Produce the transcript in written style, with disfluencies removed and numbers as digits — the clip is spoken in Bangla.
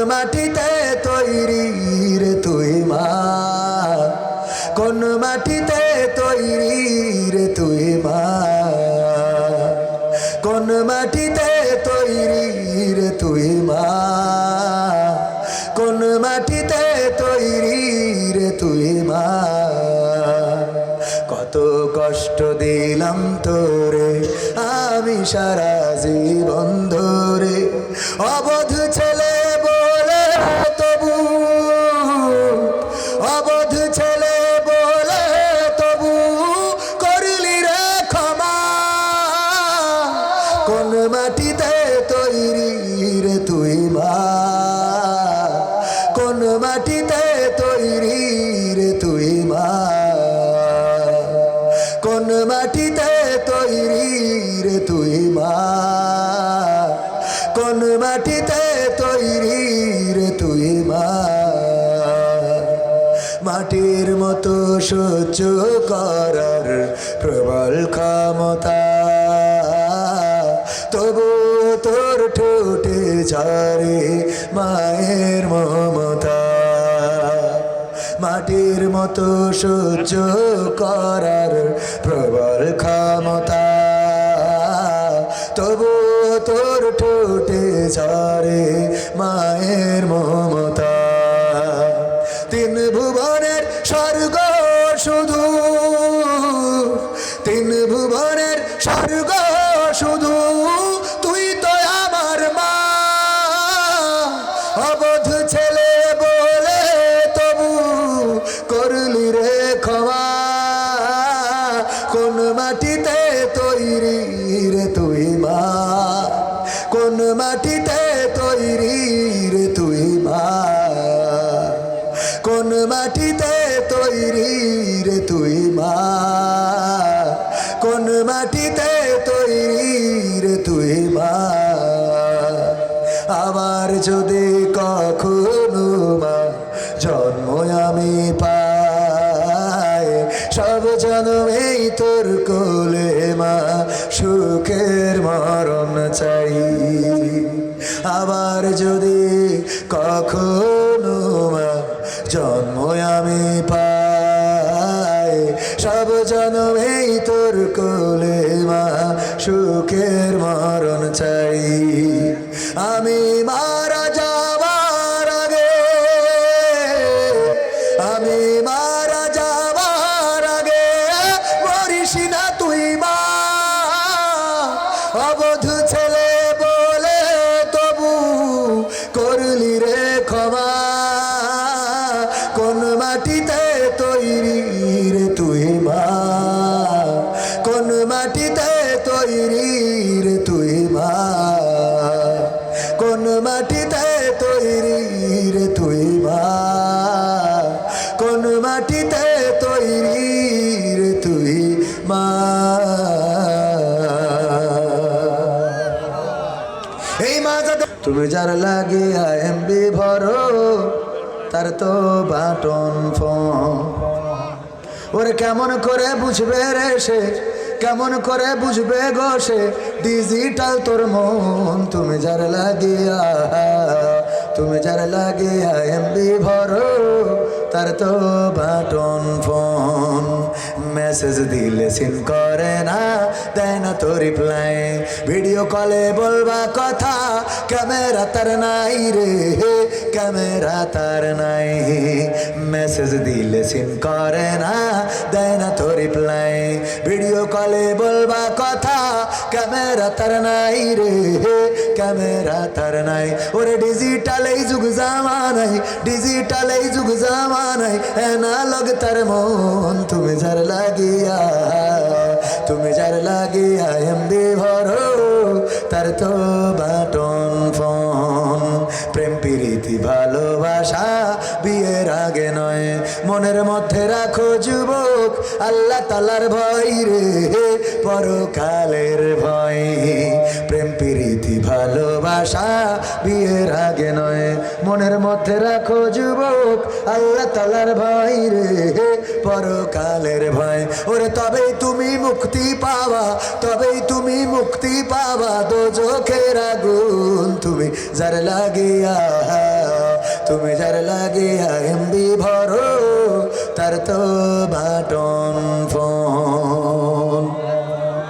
মাটিতে তৈরি রে তুই মা, কোন মাটিতে তৈরি রে তুই মা, কোন মাটিতে তৈরি রে তুই মা, কোন মাটিতে তৈরি রে তুই মা। কত কষ্ট দিলাম তোরে আমি সারা জীবন ধরে, অবধ ছেলে বলে তবু, অবধ ছেলে বলে তবু করলি রে ক্ষমা। কোন মাটিতে তৈরি রে তুই মা, কোন মাটিতে তৈরি রে তুই মা, কোন মাটিতে তৈরি রে তুই মা, কোন মাটিতে তৈরি রে তুই মা। মাটির মতো সহ্য করার প্রবল ক্ষমতা, তবু তোর ঠোঁটে ঝরে মায়ের মমতা। মাটির মতো সহ্য করার প্রবল ক্ষমতা, তবু তোর ঠোঁটে ঝরে মায়ের মমতা। তিন ভুবনের স্বর্গ শুধু, তিন ভুবনের স্বর্গ শুধু তুই তো আমার মা। অবধ ছেলে বলে তবু করলি রে ক্ষমা। কোন মাটিতে তৈরি রে তুই মা, কোন মাটিতে তৈরি রে তুই মা, কোন মাটিতে তৈরি রে তুই মা, কোন মাটিতে তৈরি রে তুই মা। আবার যদি কখনো মা জন্ম আমি পাই, সব জন্মেই তোর কোলে মা সুখের মরণ চাই। আবার যদি কখনো মা জন্ম আমি পাই, সব জন্মেই তোর কোলে মা সুখের মরণ চাই। আমি মারা যাবার আগে, আমি মারা যাবার আগে মরিস না তুই মা। অবধ ছেলে বলে তবু করলি রে ক্ষমা। কোন মাটিতে তৈরি রে তুই মা, কোন মাটিতে তৈরি রে তুই মা, কোন মাটিতে তৈরি রে তুই মা, কোন মাটিতে তৈরি রে তুই মা। এই মা তুমি যার লাগে এমবি ভরো, তার তো বাটন ফোন। ওরে কেমন করে বুঝবে রে সে, কেমন করে বুঝবে গো সে ডিজিটাল তোর মন। তুমি যার লাগিয়া, তুমি যার লাগিয়া এমবি ভরো, তার তো বাটন ফোন। মেসেজ দিলে সিন করে না, দেয় না তো রিপ্লাই। ভিডিও কলে বলবা কথা, ক্যামেরা তার নাই রে, ক্যামেরা তার নাই। মেসেজ দিলে সিন করে না, দেয় না তো রিপ্লাই। ভিডিও কলে বলবা কথা, ক্যামেরা তার নাই রে, ক্যামেরা তার নাই। ওরে ডিজিটাল এই যুগ জামানাই, ডিজিটাল এই যুগ জামানাই অ্যানালগ তার মন। তুমি যার লাগিয়া, তুমি যার লাগিয়া এমবি ভরো, তার তো বাটন ফোন। প্রেম প্রীতি ভালোবাসা বিয়ের আগে নয়, মনের মধ্যে রাখো যুবক আল্লাহ তাআলার ভয় রে, পরকালের ভয়। প্রেম প্রীতি ভালোবাসা বিয়ের আগে নয়, মনের মধ্যে রাখো যুবক আল্লাহ তাআলার ভয় রে, পরকালের ভয়। ওরে তবেই তুমি মুক্তি পাবা, তবেই তুমি মুক্তি পাবা দোজখের আগুন। তুমি যার লাগিয়া তুমি যার লাগে এমবি ভরো তার তো বাটন ফোন।